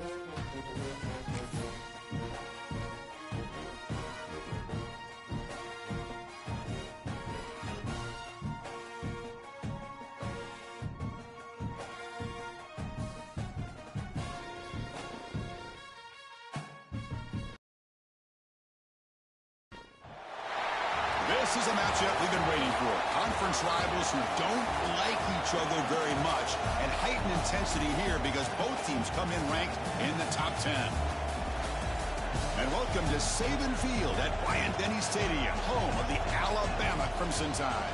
This is a matchup we've been waiting for. Conference rivals who don't like each other very much, and heightened intensity here because both teams come in ranked in the top 10. And welcome to Saban Field at Bryant-Denny Stadium, home of the Alabama Crimson Tide.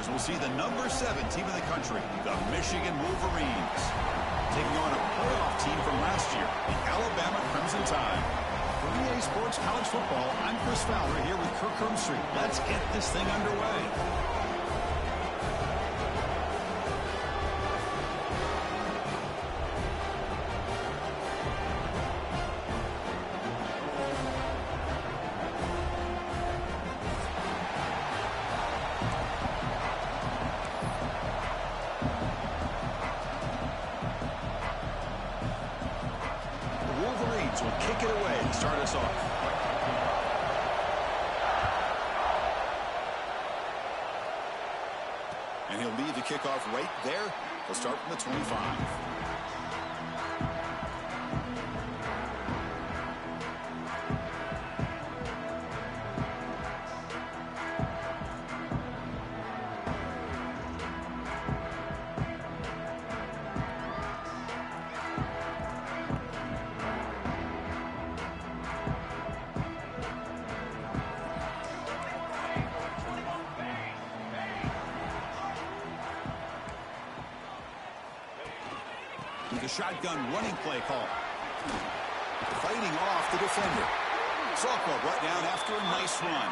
As we'll see the number 7 team in the country, the Michigan Wolverines, taking on a playoff team from last year, the Alabama Crimson Tide. For EA Sports College Football, I'm Chris Fowler here with Kirk Herbstreit. Let's get this thing underway. Will kick it away to start us off. And he'll lead the kickoff right there. He'll start from the 25. With a shotgun running play call. Fighting off the defender. Softball brought down after a nice run.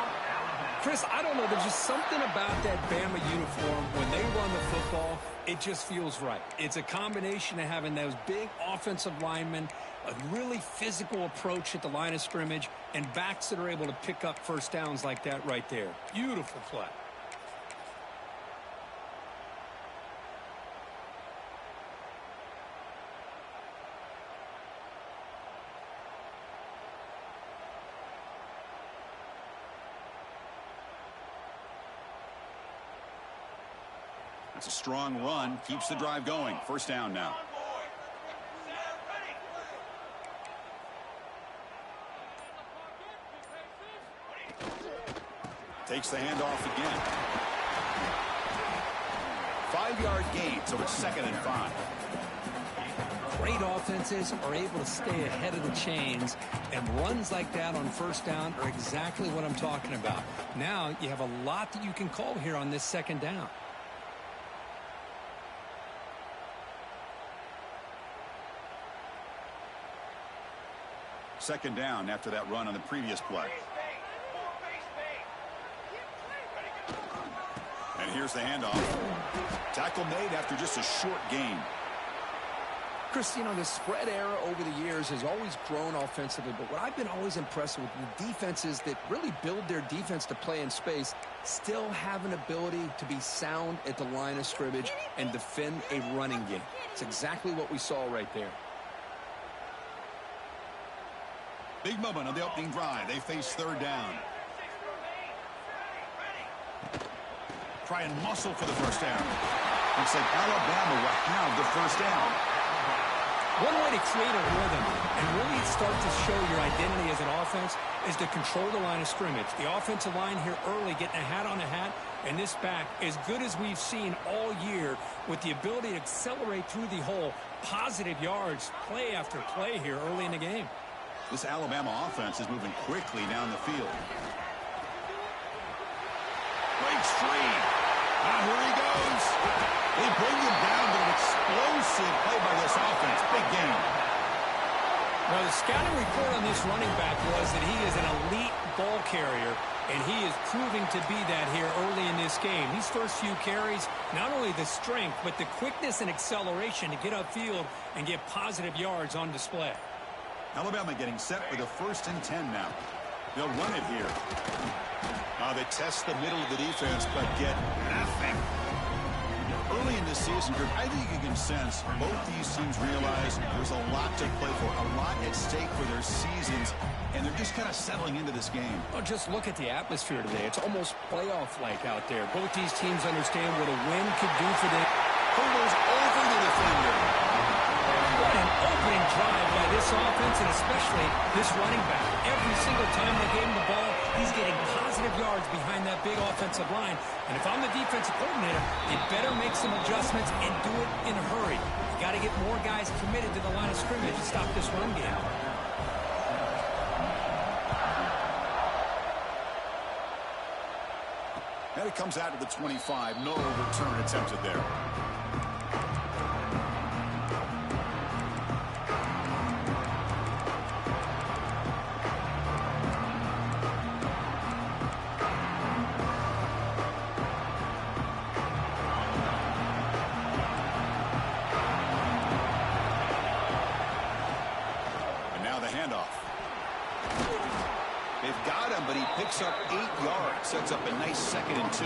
Chris, I don't know. There's just something about that Bama uniform. When they run the football, it just feels right. It's a combination of having those big offensive linemen, a really physical approach at the line of scrimmage, and backs that are able to pick up first downs like that right there. Beautiful play. That's a strong run. Keeps the drive going. First down now. Takes the handoff again. 5-yard gain, so it's 2nd and 5. Great offenses are able to stay ahead of the chains, and runs like that on first down are exactly what I'm talking about. Now you have a lot that you can call here on this 2nd down. Second down after that run on the previous play. And here's the handoff. Tackle made after just a short gain. Chris, you know, the spread era over the years has always grown offensively, but what I've been always impressed with the defenses that really build their defense to play in space still have an ability to be sound at the line of scrimmage and defend a running game. It's exactly what we saw right there. Big moment on the opening drive. They face 3rd down. Try and muscle for the first down. Looks like Alabama will have the first down. One way to create a rhythm and really start to show your identity as an offense is to control the line of scrimmage. The offensive line here early getting a hat on a hat, and this back as good as we've seen all year with the ability to accelerate through the hole. Positive yards, play after play here early in the game. This Alabama offense is moving quickly down the field. Breaks free. Here he goes. They bring him down to an explosive play by this offense. Big game. Well, the scouting report on this running back was that he is an elite ball carrier, and he is proving to be that here early in this game. These first few carries, not only the strength, but the quickness and acceleration to get upfield and get positive yards on display. Alabama getting set for the 1st and 10 now. They'll run it here. They test the middle of the defense, but get nothing. Early in the season, Kirk, I think you can sense both these teams realize there's a lot to play for, a lot at stake for their seasons, and they're just kind of settling into this game. Well, just look at the atmosphere today. It's almost playoff-like out there. Both these teams understand what a win could do for them. Hurdles over the defender. What an opening drive by this offense, and especially this running back. Every single time they gave him the ball, he's getting positive yards behind that big offensive line. And if I'm the defensive coordinator, they better make some adjustments and do it in a hurry. You got to get more guys committed to the line of scrimmage to stop this run game. And it comes out to the 25. No return attempted there. They've got him, but he picks up 8 yards. Sets up a nice 2nd and 2.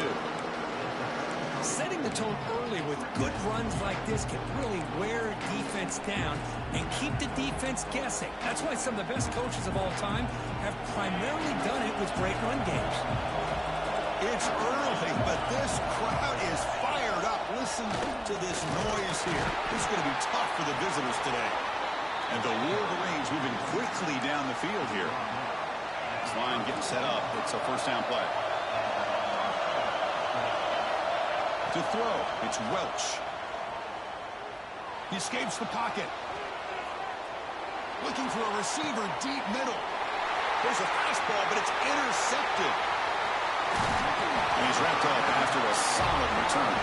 Setting the tone early with good runs like this can really wear defense down and keep the defense guessing. That's why some of the best coaches of all time have primarily done it with great run games. It's early, but this crowd is fired up. Listen to this noise here. This is going to be tough for the visitors today. And the Wolverines moving quickly down the field here. This line getting set up. It's a first down play. To throw, it's Welch. He escapes the pocket. Looking for a receiver deep middle. There's a fastball, but it's intercepted. And he's wrapped up after a solid return.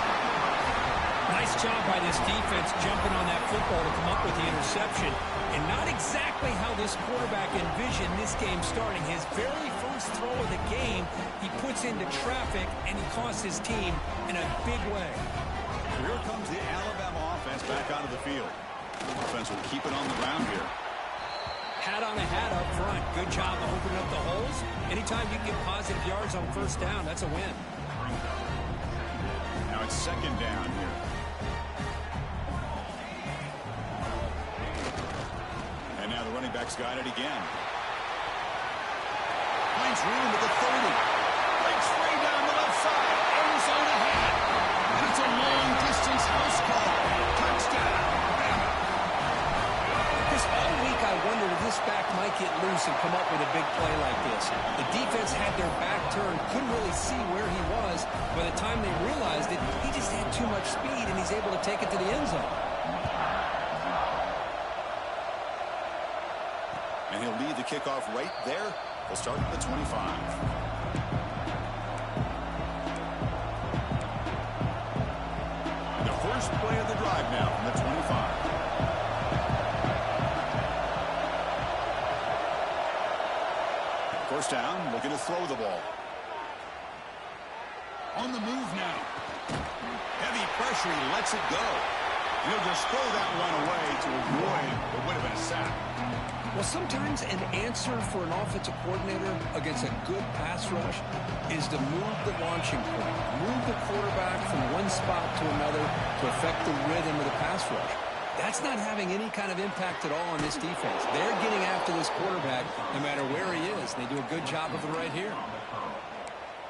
Nice job by this defense jumping on that football to come up with the interception. And not exactly how this quarterback envisioned this game starting. His very first throw of the game, he puts into traffic, and he costs his team in a big way. Here comes the Alabama offense back onto the field. The offense will keep it on the ground here. Hat on a hat up front. Good job of opening up the holes. Anytime you get positive yards on first down, that's a win. Now it's 2nd down here. And now the running back's got it again. Finds room at the 30. Breaks free down the left side. Arizona hat. And it's a long-distance house call. Touchdown, Bama. This all week I wondered if this back might get loose and come up with a big play like this. The defense had their back turned, couldn't really see where he was. By the time they realized it, he just had too much speed, and he's able to take it to the end zone. And he'll lead the kickoff right there. We'll start at the 25. And the first play of the drive now from the 25. First down, looking to throw the ball. On the move now. Heavy pressure, he lets it go. He'll just throw that one away to avoid what would have been a sack. Well, sometimes an answer for an offensive coordinator against a good pass rush is to move the launching point, move the quarterback from one spot to another to affect the rhythm of the pass rush. That's not having any kind of impact at all on this defense. They're getting after this quarterback no matter where he is. They do a good job of it right here.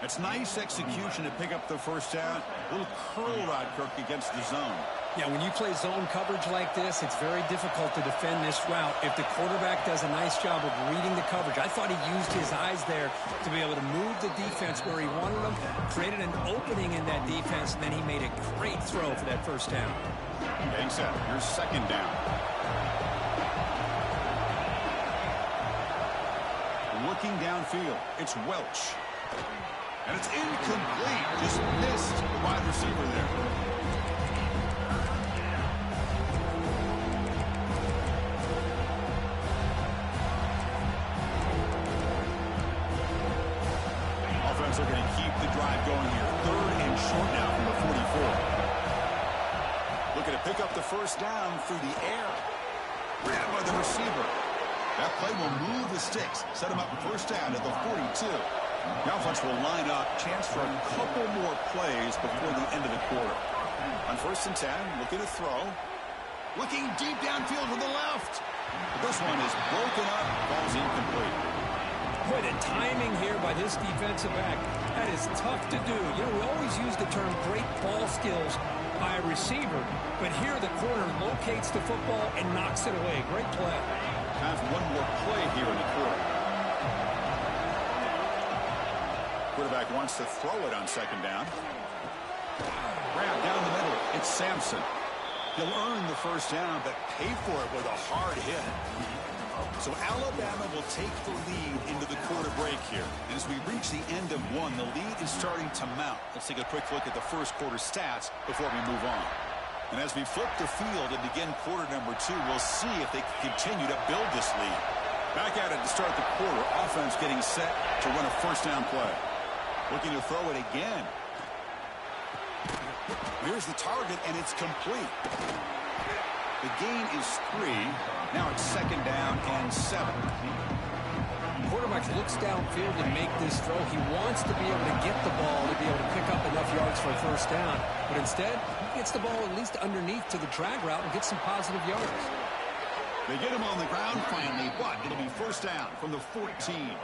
It's nice execution to pick up the first down. A little curl rod, Kirk, against the zone. Yeah, when you play zone coverage like this, it's very difficult to defend this route if the quarterback does a nice job of reading the coverage. I thought he used his eyes there to be able to move the defense where he wanted them, created an opening in that defense, and then he made a great throw for that first down. Getting set. Here's 2nd down. Looking downfield, it's Welch. And it's incomplete. Just missed the wide receiver there. Offense are going to keep the drive going here. 3rd and short now from the 44. Looking to pick up the first down through the air. Grabbed by the receiver. That play will move the sticks. Set him up for first down at the 42. The offense will line up. Chance for a couple more plays before the end of the quarter. On 1st and 10, looking to throw. Looking deep downfield to the left. But this one is broken up, falls incomplete. Boy, the timing here by this defensive back, that is tough to do. You know, we always use the term great ball skills by a receiver, but here the corner locates the football and knocks it away. Great play. Time for one more play here in the quarter. Quarterback wants to throw it on 2nd down. Grab down the middle. It's Sampson. He'll earn the 1st down, but pay for it with a hard hit. So Alabama will take the lead into the quarter break here. And as we reach the end of one, the lead is starting to mount. Let's take a quick look at the first quarter stats before we move on. And as we flip the field and begin quarter number 2, we'll see if they can continue to build this lead. Back at it to start the quarter. Offense getting set to run a 1st down play. Looking to throw it again. Here's the target, and it's complete. The gain is 3. Now it's 2nd down and 7. Quarterback looks downfield to make this throw. He wants to be able to get the ball to be able to pick up enough yards for a 1st down. But instead, he gets the ball at least underneath to the drag route and gets some positive yards. They get him on the ground finally, but it'll be 1st down from the 14.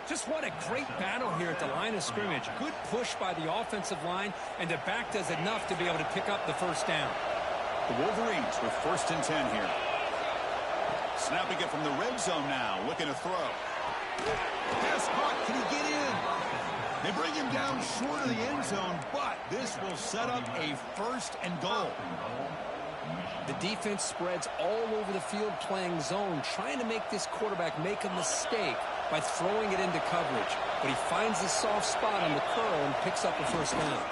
Just what a great battle here at the line of scrimmage. Good push by the offensive line, and the back does enough to be able to pick up the 1st down. The Wolverines with 1st and 10 here. Snapping it from the red zone now, looking to throw. Pass caught, can he get in? They bring him down short of the end zone, but this will set up a 1st and goal. The defense spreads all over the field playing zone, trying to make this quarterback make a mistake by throwing it into coverage. But he finds the soft spot on the curl and picks up a 1st down.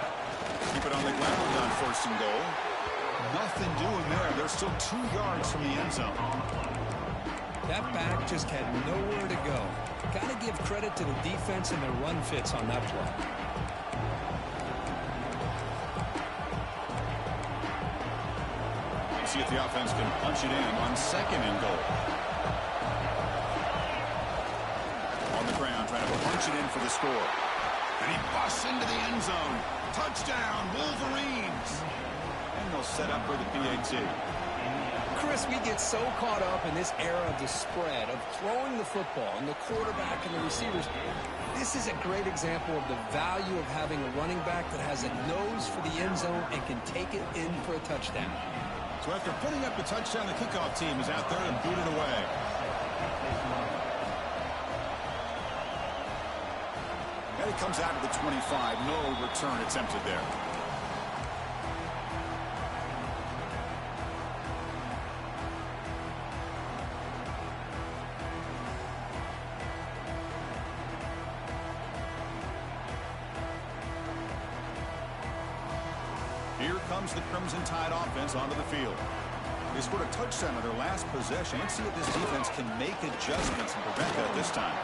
Keep it on the ground on 1st and goal. Nothing doing there. They're still 2 yards from the end zone. That back just had nowhere to go. Got to give credit to the defense and their run fits on that play. See if the offense can punch it in on 2nd and goal. On the ground, trying to punch it in for the score. And he busts into the end zone. Touchdown, Wolverines. And they'll set up for the PAT. Chris, we get so caught up in this era of the spread, of throwing the football, and the quarterback and the receivers. This is a great example of the value of having a running back that has a nose for the end zone and can take it in for a touchdown. So after putting up the touchdown, the kickoff team is out there and boot it away. And it comes out of the 25. No return attempted there. Here comes the Crimson Tide offense onto the field. They scored a touchdown on their last possession. Let's see if this defense can make adjustments and prevent that this time.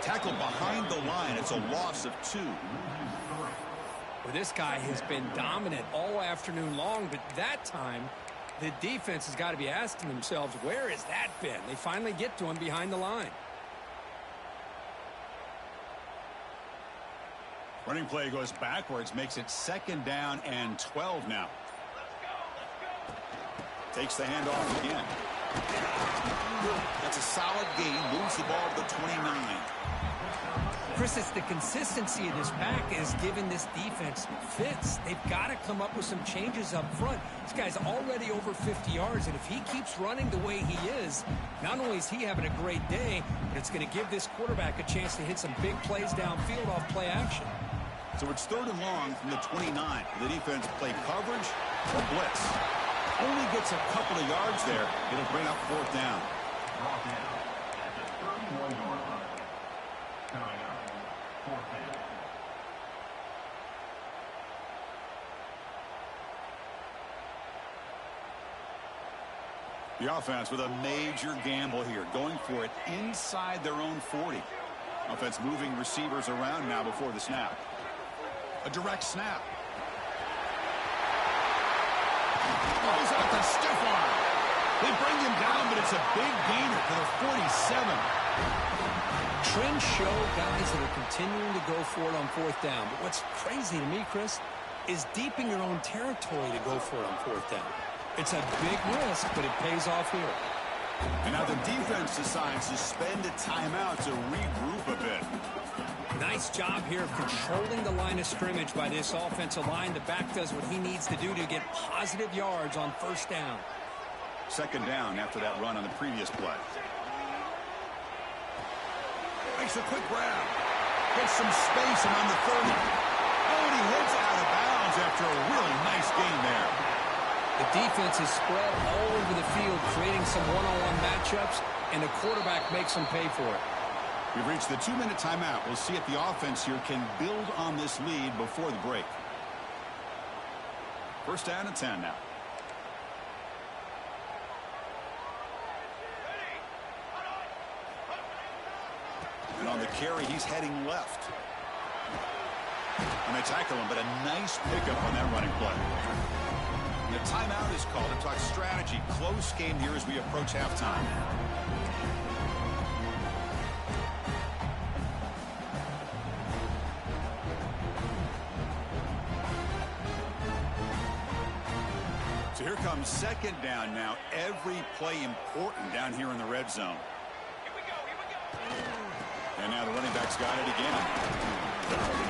Tackled behind the line. It's a loss of 2. Well, this guy has been dominant all afternoon long, but that time, the defense has got to be asking themselves, where has that been? They finally get to him behind the line. Running play goes backwards, makes it 2nd down and 12 now. Takes the handoff again. That's a solid gain. Moves the ball to the 29. Chris, it's the consistency of this back is giving this defense fits. They've got to come up with some changes up front. This guy's already over 50 yards, and if he keeps running the way he is, not only is he having a great day, but it's going to give this quarterback a chance to hit some big plays downfield off play action. So it's 3rd and long from the 29. The defense play coverage or blitz. Only gets a couple of yards there. It'll bring up 4th down. The offense with a major gamble here, going for it inside their own 40. Offense moving receivers around now before the snap. A direct snap. Goes out to stiff arm. They bring him down, but it's a big gainer for the 47. Trends show guys that are continuing to go for it on 4th down. But what's crazy to me, Chris, is deep in your own territory to go for it on fourth down. It's a big risk, but it pays off here. And now the defense decides to spend a timeout to regroup a bit. Nice job here of controlling the line of scrimmage by this offensive line. The back does what he needs to do to get positive yards on first down. Second down after that run on the previous play. Makes a quick grab. Gets some space and on the 30. Oh, and he heads out of bounds after a really nice gain there. The defense is spread all over the field, creating some one-on-one matchups, and the quarterback makes them pay for it. We've reached the 2-minute timeout. We'll see if the offense here can build on this lead before the break. First down and 10 now. And on the carry, he's heading left. And they tackle him, but a nice pickup on that running play. And the timeout is called to talk strategy. Close game here as we approach halftime. So here comes second down now. Every play important down here in the red zone. And now the running back's got it again.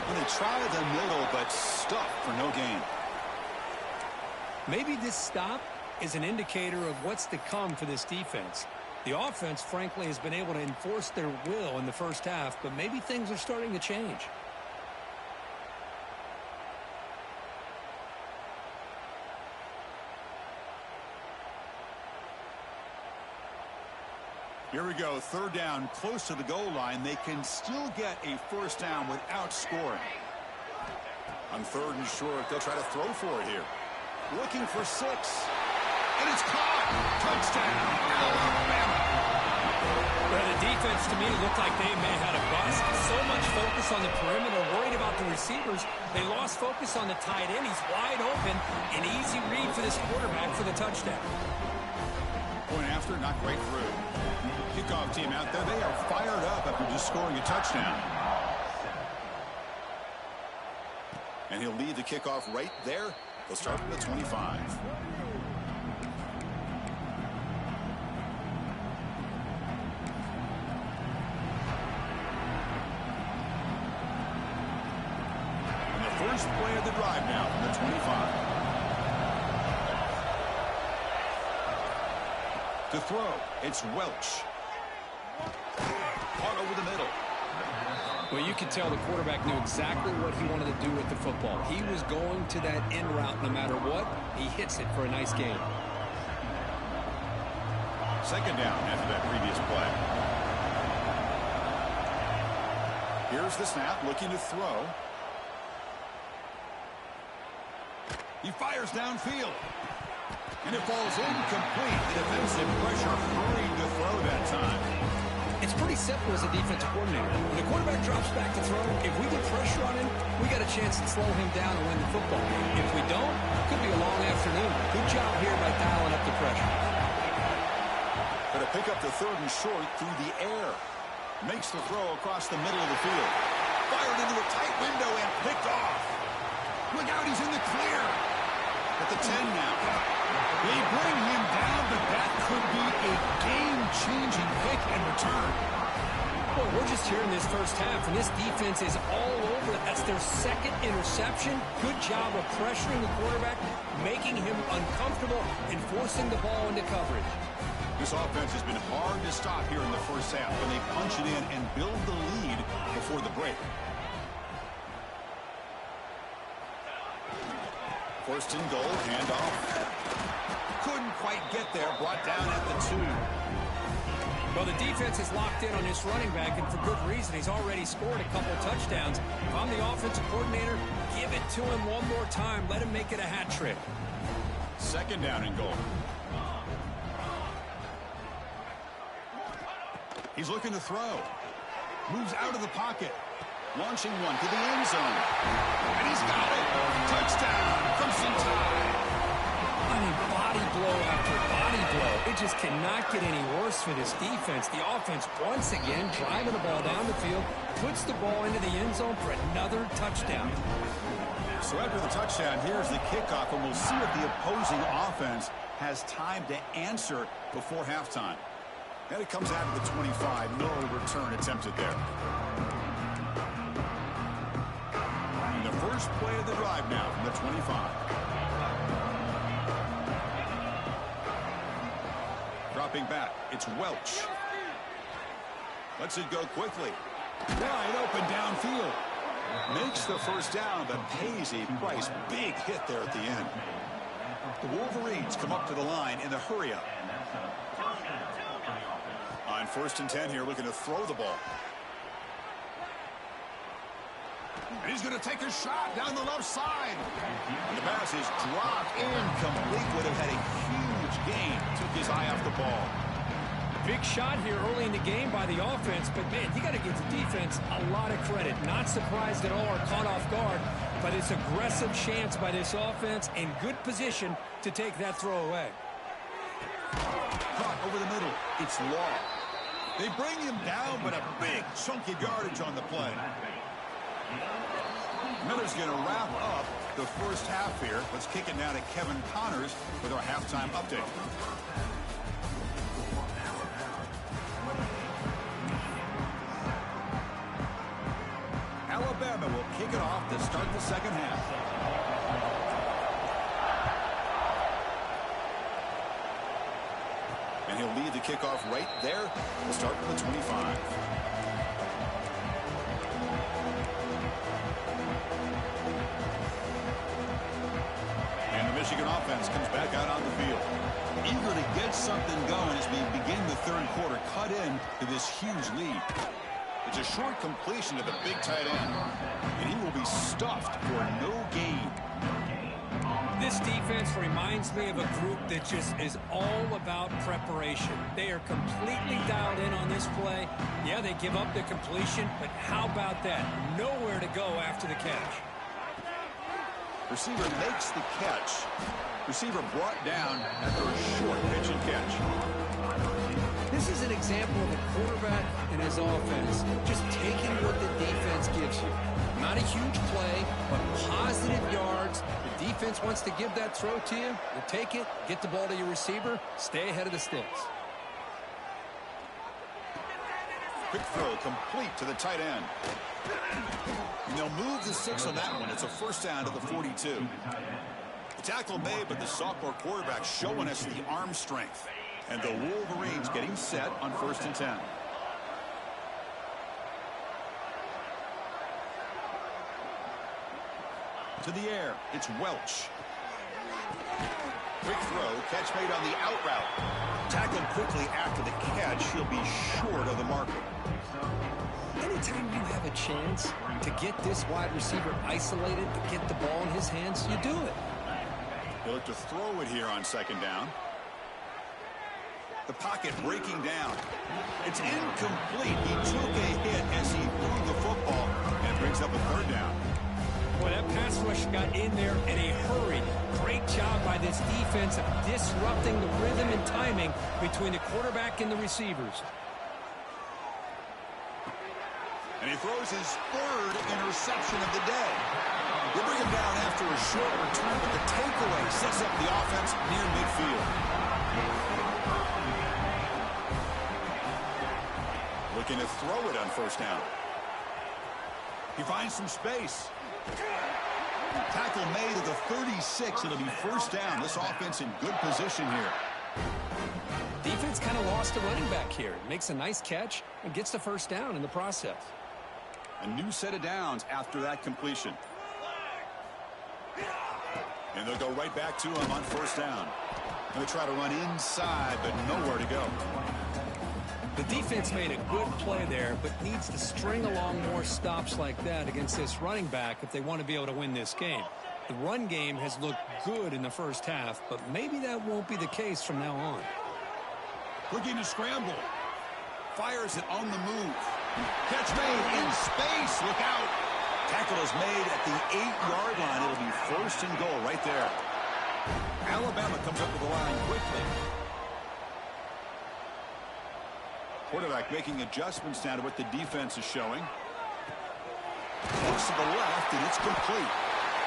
And they try the middle, but stuffed for no gain. Maybe this stop is an indicator of what's to come for this defense. The offense, frankly, has been able to enforce their will in the first half, but maybe things are starting to change. Here we go, third down, close to the goal line. They can still get a first down without scoring. On third and short, they'll try to throw for it here. Looking for 6. And it's caught. Touchdown, Alabama. Well, the defense, to me, looked like they may have had a bust. So much focus on the perimeter, worried about the receivers. They lost focus on the tight end. He's wide open. An easy read for this quarterback for the touchdown. Point after, not quite through. Kickoff team out there. They are fired up after just scoring a touchdown. And he'll lead the kickoff right there. They'll start from the 25. And the first play of the drive now from the 25. To throw, it's Welch. Caught over the middle. Well, you could tell the quarterback knew exactly what he wanted to do with the football. He was going to that in route no matter what. He hits it for a nice gain. Second down after that previous play. Here's the snap, looking to throw. He fires downfield. And it falls incomplete. The defensive pressure hurried to throw that time. It's pretty simple as a defensive coordinator. When the quarterback drops back to throw, if we get pressure on him, we got a chance to slow him down and win the football game. If we don't, it could be a long afternoon. Good job here by dialing up the pressure. Got to pick up the third and short through the air. Makes the throw across the middle of the field. Fired into a tight window and picked off. Look out, he's in the clear. At the 10 now. They bring him down, but that could be a game-changing pick and return. Well, we're just here in this first half, and this defense is all over it. That's their second interception. Good job of pressuring the quarterback, making him uncomfortable, and forcing the ball into coverage. This offense has been hard to stop here in the first half when they punch it in and build the lead before the break. First and goal, handoff. Couldn't quite get there, brought down at the 2. Well, the defense is locked in on this running back, and for good reason. He's already scored a couple touchdowns. If I'm the offensive coordinator, give it to him one more time. Let him make it a hat trick. Second down and goal. He's looking to throw. Moves out of the pocket. Launching one to the end zone. And he's got it. Touchdown, Crimson Tide. I mean, body body blow after body blow. It just cannot get any worse for this defense. The offense, once again, driving the ball down the field, puts the ball into the end zone for another touchdown. So after the touchdown, here's the kickoff, and we'll see if the opposing offense has time to answer before halftime. And it comes out of the 25. No return attempted there. And the first play of the drive now from the 25. Dropping back, it's Welch. Lets it go quickly. Wide open downfield. Makes the first down, but pays a price. Big hit there at the end. The Wolverines come up to the line in the hurry-up. On 1st and 10 here, looking to throw the ball. And he's going to take a shot down the left side. And the pass is dropped incomplete. Would have had a huge gain. Took his eye off the ball. Big shot here early in the game by the offense, but, man, you got to give the defense a lot of credit. Not surprised at all or caught off guard, but it's aggressive chance by this offense in good position to take that throw away. Caught over the middle. It's Law. They bring him down, but a big chunk of yardage on the play. Miller's going to wrap up the first half here. Let's kick it now to Kevin Connors with our halftime update. Alabama will kick it off to start the second half. And he'll lead the kickoff right there. We'll start from the 25. And the Michigan offense comes back out on the field. Eager to get something going as we begin the third quarter. Cut in to this huge lead. It's a short completion to the big tight end, and he will be stuffed for no gain. This defense reminds me of a group that just is all about preparation. They are completely dialed in on this play. Yeah, they give up the completion, but how about that? Nowhere to go after the catch. Receiver makes the catch. Receiver brought down after a short pitch and catch. This is an example of a quarterback and his offense just taking what the defense gives you. Not a huge play, but positive yards. The defense wants to give that throw to you. You take it, get the ball to your receiver, stay ahead of the sticks. Quick throw complete to the tight end. And they'll move the 6 on that one. It's a first down to the 42. The tackle made, but the sophomore quarterback showing us the arm strength. And the Wolverines getting set on 1st and 10. To the air, it's Welch. Quick throw, catch made on the out route. Tackled quickly after the catch. He'll be short of the marker. Anytime you have a chance to get this wide receiver isolated, to get the ball in his hands, you do it. He'll look to throw it here on 2nd down. The pocket breaking down. It's incomplete. He took a hit as he threw the football and brings up a 3rd down. Boy, that pass rush got in there in a hurry. Great job by this defense of disrupting the rhythm and timing between the quarterback and the receivers. And he throws his 3rd interception of the day. They bring him down after a short return, but the takeaway sets up the offense near midfield. Looking to throw it on 1st down. He finds some space. Tackle made at the 36. It'll be 1st down. This offense in good position here. Defense kind of lost a running back here. Makes a nice catch and gets the 1st down in the process. A new set of downs after that completion. And they'll go right back to him on 1st down. Going to try to run inside, but nowhere to go. The defense made a good play there, but needs to string along more stops like that against this running back if they want to be able to win this game. The run game has looked good in the first half, but maybe that won't be the case from now on. Looking to scramble. Fires it on the move. Catch made in space. Look out. Tackle is made at the 8-yard line. It'll be 1st and goal right there. Alabama comes up with the line quickly. Quarterback making adjustments now to what the defense is showing. Looks to the left, and it's complete.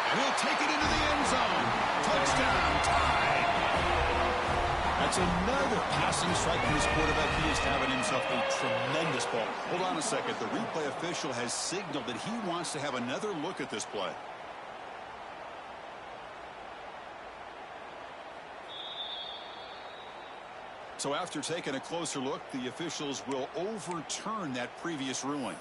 And he'll take it into the end zone. Touchdown, tied. That's another passing strike from this quarterback. He is having himself a tremendous ball. Hold on a second. The replay official has signaled that he wants to have another look at this play. So after taking a closer look, the officials will overturn that previous ruling.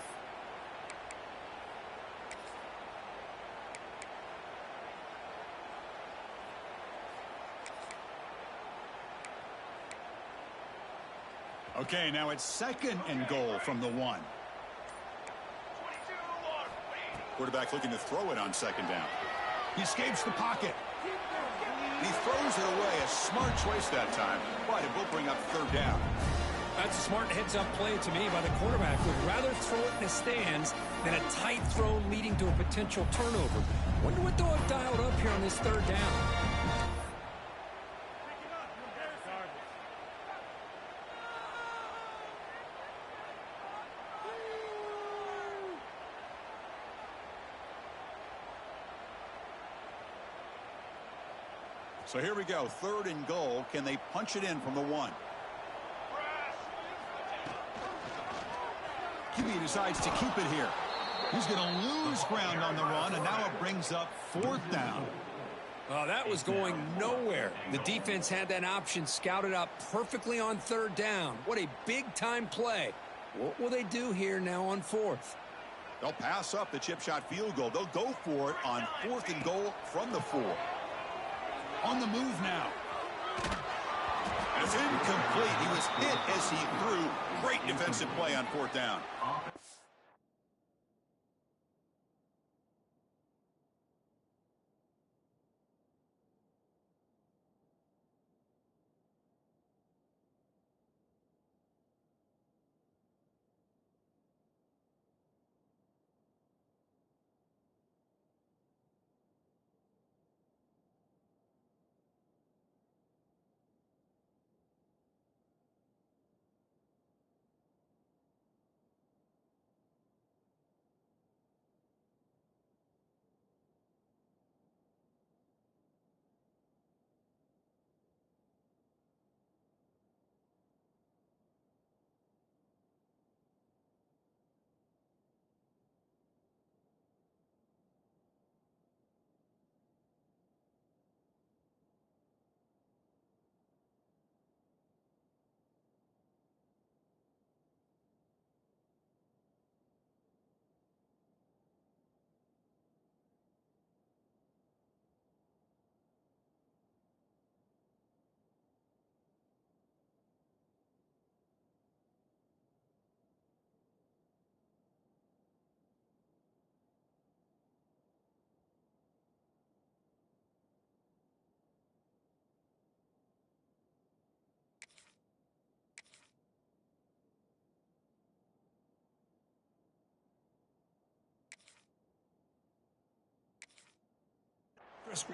Okay, now it's 2nd and goal from the 1. Quarterback looking to throw it on 2nd down. He escapes the pocket. He throws it away. A smart choice that time. But it will bring up 3rd down. That's a smart heads-up play to me by the quarterback. Would rather throw it in the stands than a tight throw leading to a potential turnover. Wonder what they'll have dialed up here on this 3rd down. So here we go, 3rd and goal. Can they punch it in from the 1? QB decides to keep it here. He's going to lose ground on the run, and now it brings up 4th down. Oh, that was going nowhere. The defense had that option scouted up perfectly on 3rd down. What a big-time play. What will they do here now on 4th? They'll pass up the chip shot field goal. They'll go for it on 4th and goal from the 4. On the move now. It's incomplete. He was hit as he threw. Great defensive play on 4th down.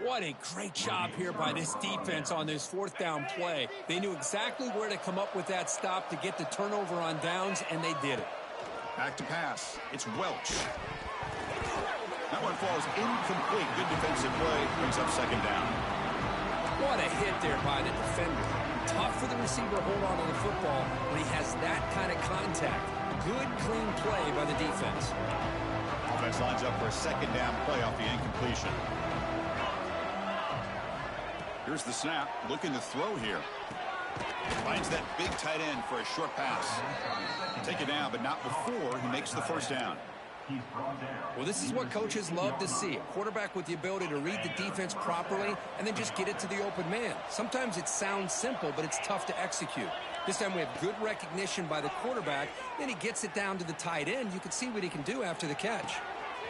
What a great job here by this defense on this 4th down play. They knew exactly where to come up with that stop to get the turnover on downs, and they did it. Back to pass. It's Welch. That one falls incomplete. Good defensive play. Brings up 2nd down. What a hit there by the defender. Tough for the receiver to hold on to the football when he has that kind of contact. Good, clean play by the defense. Offense lines up for a 2nd down play off the incompletion. Here's the snap, looking to throw here. Finds that big tight end for a short pass. Take it down, but not before he makes the 1st down. Well, this is what coaches love to see. A quarterback with the ability to read the defense properly and then just get it to the open man. Sometimes it sounds simple, but it's tough to execute. This time we have good recognition by the quarterback. Then he gets it down to the tight end. You can see what he can do after the catch.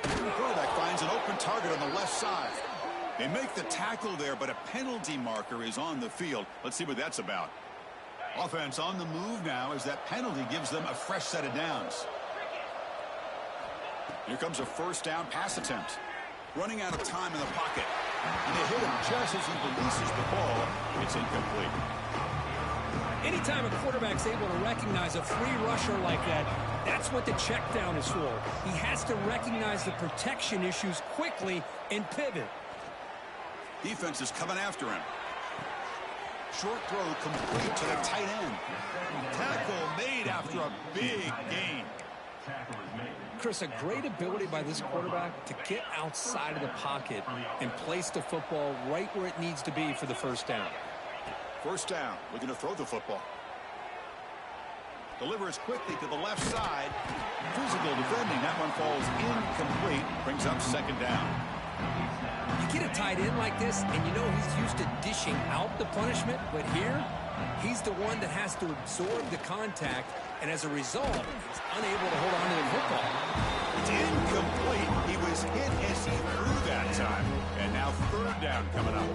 The quarterback finds an open target on the left side. They make the tackle there, but a penalty marker is on the field. Let's see what that's about. Offense on the move now as that penalty gives them a fresh set of downs. Here comes a 1st down pass attempt. Running out of time in the pocket. And they hit him just as he releases the ball. It's incomplete. Anytime a quarterback's able to recognize a free rusher like that, that's what the check down is for. He has to recognize the protection issues quickly and pivot. Defense is coming after him. Short throw complete to the tight end. Tackle made after a big gain. Chris, a great ability by this quarterback to get outside of the pocket and place the football right where it needs to be for the first down. First down, looking to throw the football. Delivers quickly to the left side. Physical defending. That one falls incomplete. Brings up second down. You get a tight end like this, and you know he's used to dishing out the punishment, but here, he's the one that has to absorb the contact, and as a result, he's unable to hold on to the football. It's incomplete. He was hit as he threw that time. And now third down coming up.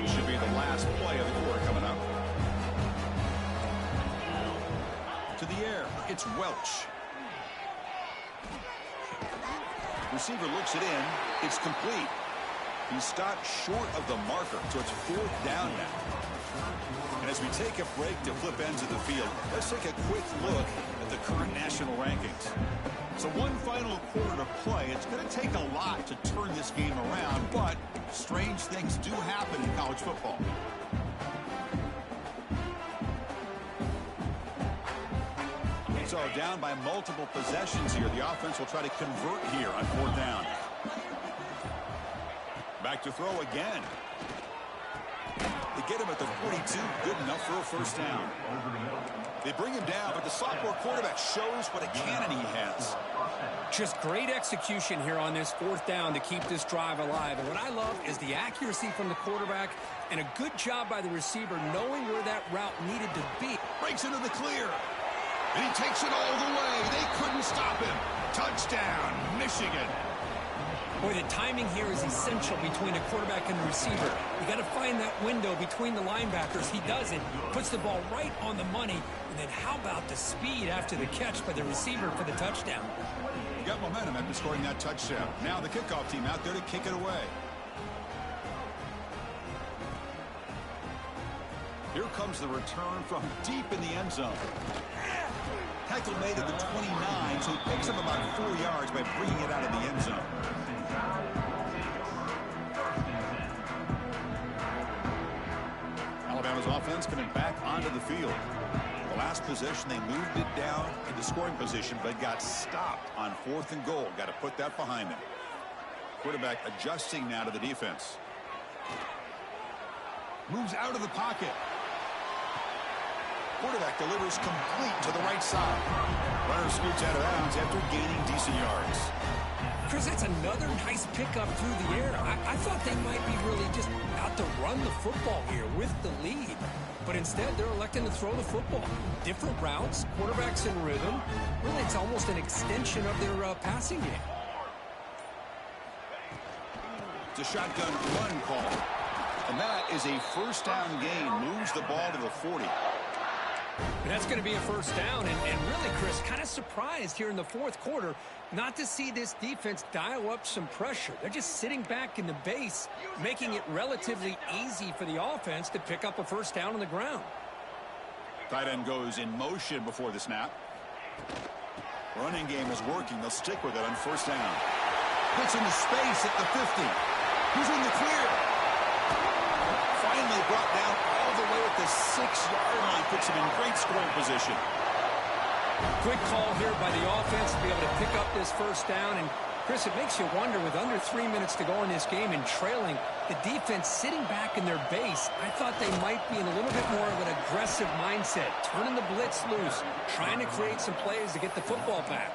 Should be the last play of the quarter coming up. To the air, it's Welch. Receiver looks it in. It's complete. He stopped short of the marker, so it's fourth down now. And as we take a break to flip ends of the field, let's take a quick look at the current national rankings. So one final quarter to play. It's going to take a lot to turn this game around, but strange things do happen in college football. So down by multiple possessions here. The offense will try to convert here on fourth down. Back to throw again. They get him at the 42. Good enough for a first down. They bring him down, but the sophomore quarterback shows what a cannon he has. Just great execution here on this fourth down to keep this drive alive. And what I love is the accuracy from the quarterback and a good job by the receiver knowing where that route needed to be. Breaks into the clear. And he takes it all the way. They couldn't stop him. Touchdown, Michigan. Boy, the timing here is essential between the quarterback and the receiver. You got to find that window between the linebackers. He does it, puts the ball right on the money. And then how about the speed after the catch by the receiver for the touchdown? You got momentum after scoring that touchdown. Now the kickoff team out there to kick it away. Here comes the return from deep in the end zone. Tackle made at the 29, so he picks up about 4 yards by bringing it out of the end zone. Alabama's offense coming back onto the field. The last possession, they moved it down into scoring position, but got stopped on 4th and goal. Got to put that behind them. Quarterback adjusting now to the defense. Moves out of the pocket. Quarterback delivers complete to the right side. Runner scoots out of bounds after gaining decent yards. Chris, that's another nice pickup through the air. I thought they might be really just out to run the football here with the lead. But instead, they're electing to throw the football. Different routes, quarterbacks in rhythm. Really, it's almost an extension of their passing game. It's a shotgun run call. And that is a first down gain. Moves the ball to the 40. And that's going to be a first down. And really, Chris, kind of surprised here in the fourth quarter not to see this defense dial up some pressure. They're just sitting back in the base, making it relatively easy for the offense to pick up a first down on the ground. Tight end goes in motion before the snap. Running game is working. They'll stick with it on first down. Gets into space at the 50. He's in the clear. Finally brought down all the way at the 6-yard line. Puts him in great scoring position. Quick call here by the offense to be able to pick up this first down. And, Chris, it makes you wonder, with under 3 minutes to go in this game and trailing, the defense sitting back in their base, I thought they might be in a little bit more of an aggressive mindset, turning the blitz loose, trying to create some plays to get the football back.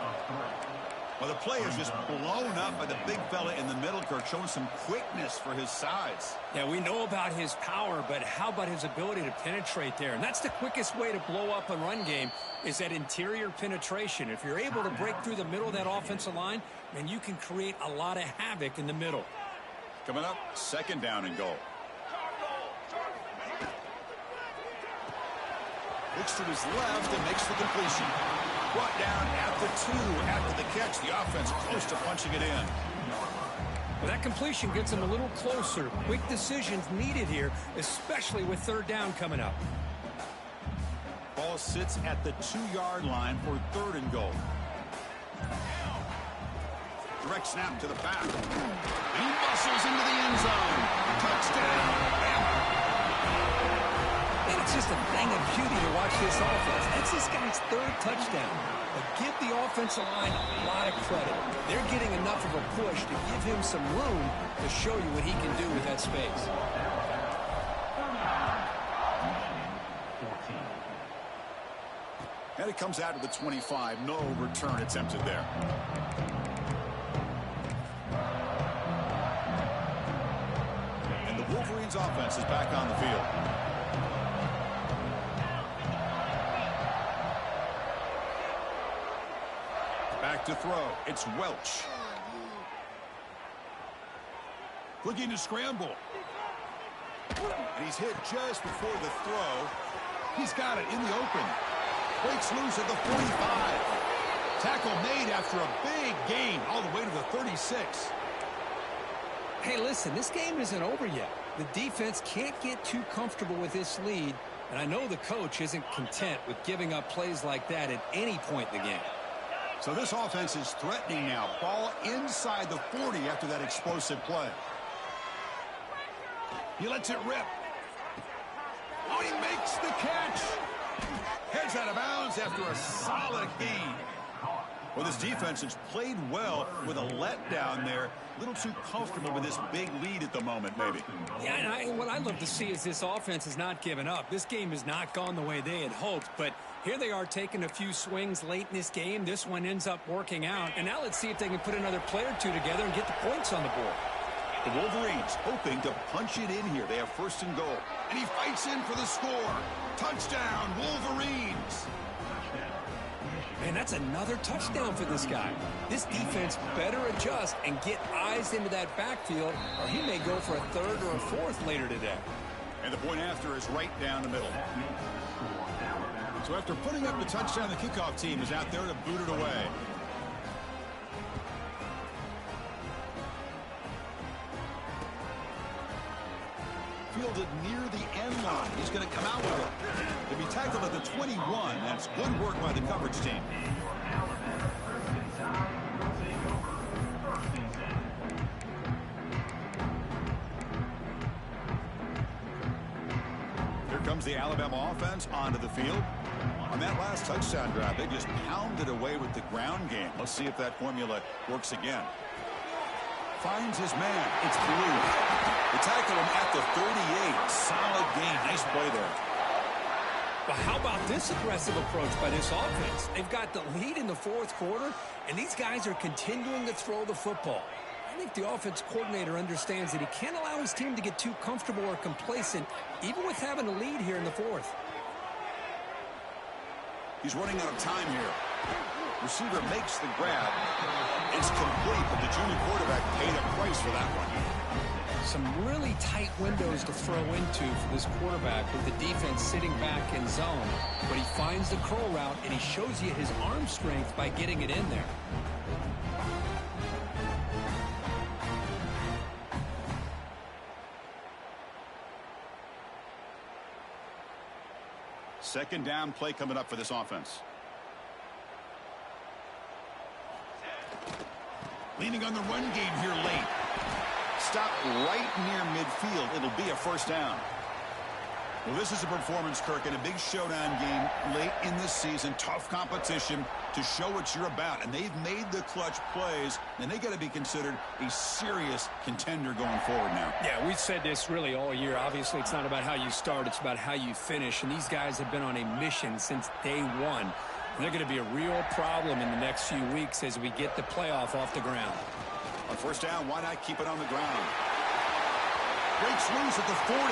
Well, the play is just blown up by the big fella in the middle, Kirk, showing some quickness for his size. Yeah, we know about his power, but how about his ability to penetrate there? And that's the quickest way to blow up a run game, is that interior penetration. If you're able to break through the middle of that offensive line, then you can create a lot of havoc in the middle. Coming up, second down and goal. Looks to his left and makes the completion. Brought down at the 2 after the catch. The offense close to punching it in. Well, that completion gets them a little closer. Quick decisions needed here, especially with third down coming up. Ball sits at the 2-yard line for 3rd and goal. Direct snap to the back. And he bustles into the end zone. Touchdown, Bama. And it's just a thing of beauty to watch this offense. That's this guy's 3rd touchdown. But give the offensive line a lot of credit. They're getting enough of a push to give him some room to show you what he can do with that space. And it comes out to the 25. No return attempted there. And the Wolverines offense is back on the field. Back to throw. It's Welch. Looking to scramble. And he's hit just before the throw. He's got it in the open. Breaks loose at the 45. Tackle made after a big gain all the way to the 36. Hey, listen, this game isn't over yet. The defense can't get too comfortable with this lead, and I know the coach isn't content with giving up plays like that at any point in the game. So this offense is threatening now. Ball inside the 40 after that explosive play. He lets it rip. Oh, he makes the catch. Heads out of bounds after a solid gain. Well, this defense has played well with a letdown there. A little too comfortable with this big lead at the moment, maybe. Yeah, and what I'd love to see is this offense has not given up. This game has not gone the way they had hoped, but here they are taking a few swings late in this game. This one ends up working out, and now let's see if they can put another play or two together and get the points on the board. The Wolverines hoping to punch it in here. They have 1st and goal. And he fights in for the score. Touchdown, Wolverines. Man, that's another touchdown for this guy. This defense better adjust and get eyes into that backfield, or he may go for a 3rd or a 4th later today. And the point after is right down the middle. So after putting up the touchdown, the kickoff team is out there to boot it away. Fielded near the end line. He's going to come out with it. To be tackled at the 21. That's good work by the coverage team. Here comes the Alabama offense onto the field. On that last touchdown drive, they just pounded away with the ground game. Let's see if that formula works again. Finds his man. It's Blue. They tackle him at the 38. Solid gain. Nice play there. But how about this aggressive approach by this offense? They've got the lead in the 4th quarter, and these guys are continuing to throw the football. I think the offense coordinator understands that he can't allow his team to get too comfortable or complacent, even with having a lead here in the 4th. He's running out of time here. Receiver makes the grab. It's complete, but the junior quarterback paid a price for that one. Some really tight windows to throw into for this quarterback with the defense sitting back in zone. But he finds the curl route, and he shows you his arm strength by getting it in there. Second down play coming up for this offense. Leaning on the run game here late. Stop right near midfield. It'll be a 1st down. Well, this is a performance, Kirk, in a big showdown game late in this season. Tough competition to show what you're about. And they've made the clutch plays, and they got to be considered a serious contender going forward now. Yeah, we've said this really all year. Obviously, it's not about how you start. It's about how you finish. And these guys have been on a mission since day one. And they're going to be a real problem in the next few weeks as we get the playoff off the ground. On 1st down, why not keep it on the ground? Breaks loose at the 40.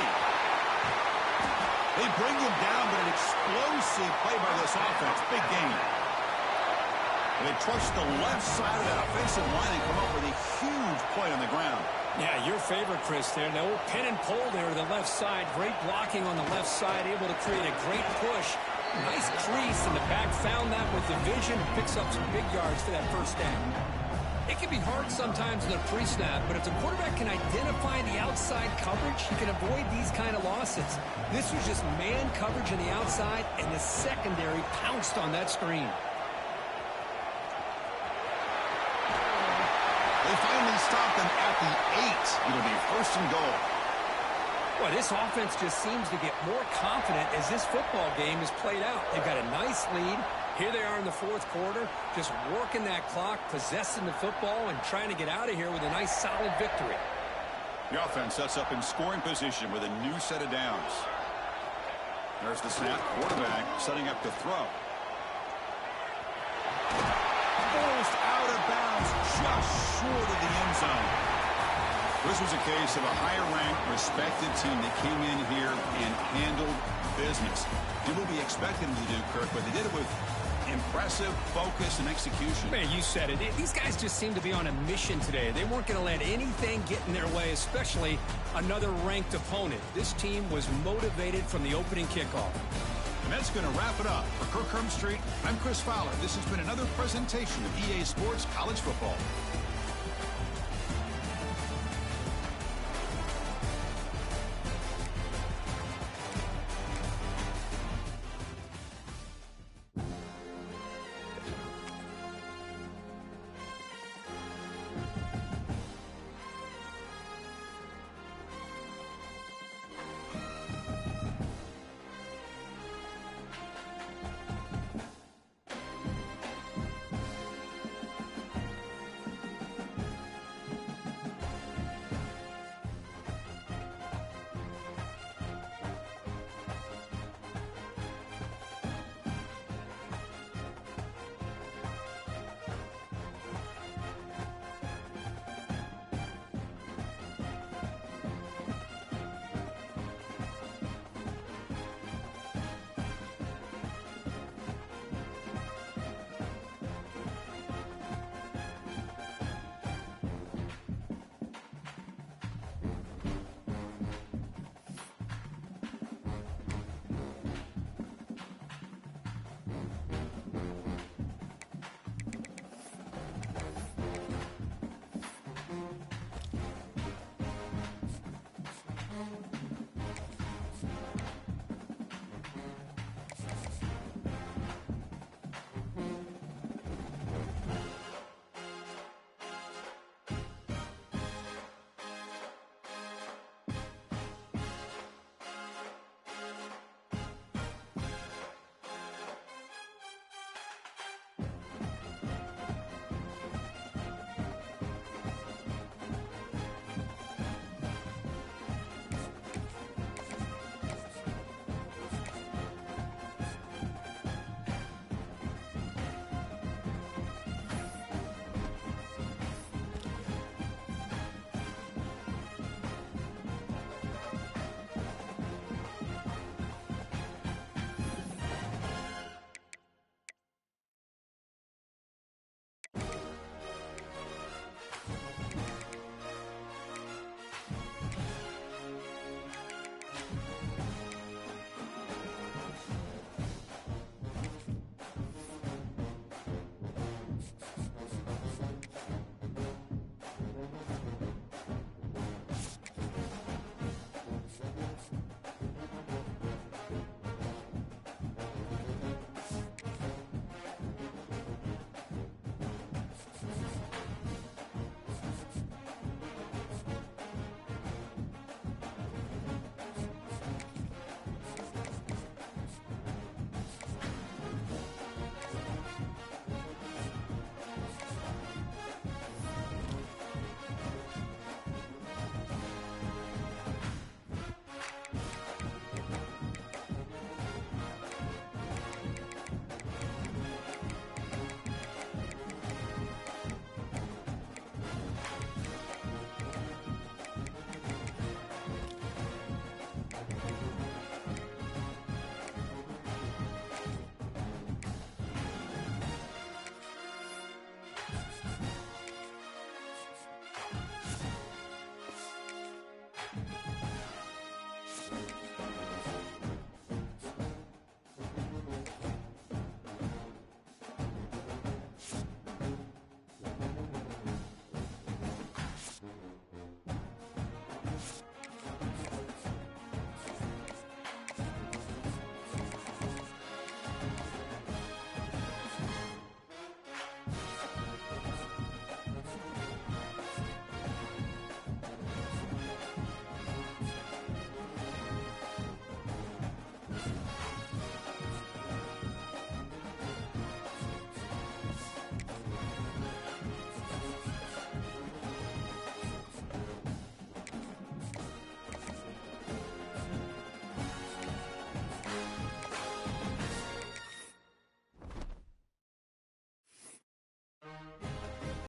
They bring him down, but an explosive play by this offense. Big gain. They trust the left side of that offensive line and come up with a huge play on the ground. Yeah, your favorite, Chris, there. The old pin and pull there to the left side. Great blocking on the left side, able to create a great push. Nice crease in the back. Found that with the vision. Picks up some big yards for that 1st down. It can be hard sometimes in the pre-snap, but if the quarterback can identify the outside coverage, he can avoid these kind of losses. This was just man coverage on the outside, and the secondary pounced on that screen. They finally stop them at the 8. It'll be first and goal. Well, this offense just seems to get more confident as this football game is played out. They've got a nice lead. Here they are in the fourth quarter, just working that clock, possessing the football, and trying to get out of here with a nice, solid victory. The offense sets up in scoring position with a new set of downs. There's the snap. Quarterback setting up to throw. Forced out of bounds, just short of the end zone. This was a case of a higher-ranked, respected team that came in here and handled business. Did what we expected them to do, Kirk, but they did it with impressive focus and execution. Man, you said it. These guys just seem to be on a mission today. They weren't going to let anything get in their way, especially another ranked opponent. This team was motivated from the opening kickoff. And that's going to wrap it up. For Kirk Street, I'm Chris Fowler. This has been another presentation of EA Sports College Football.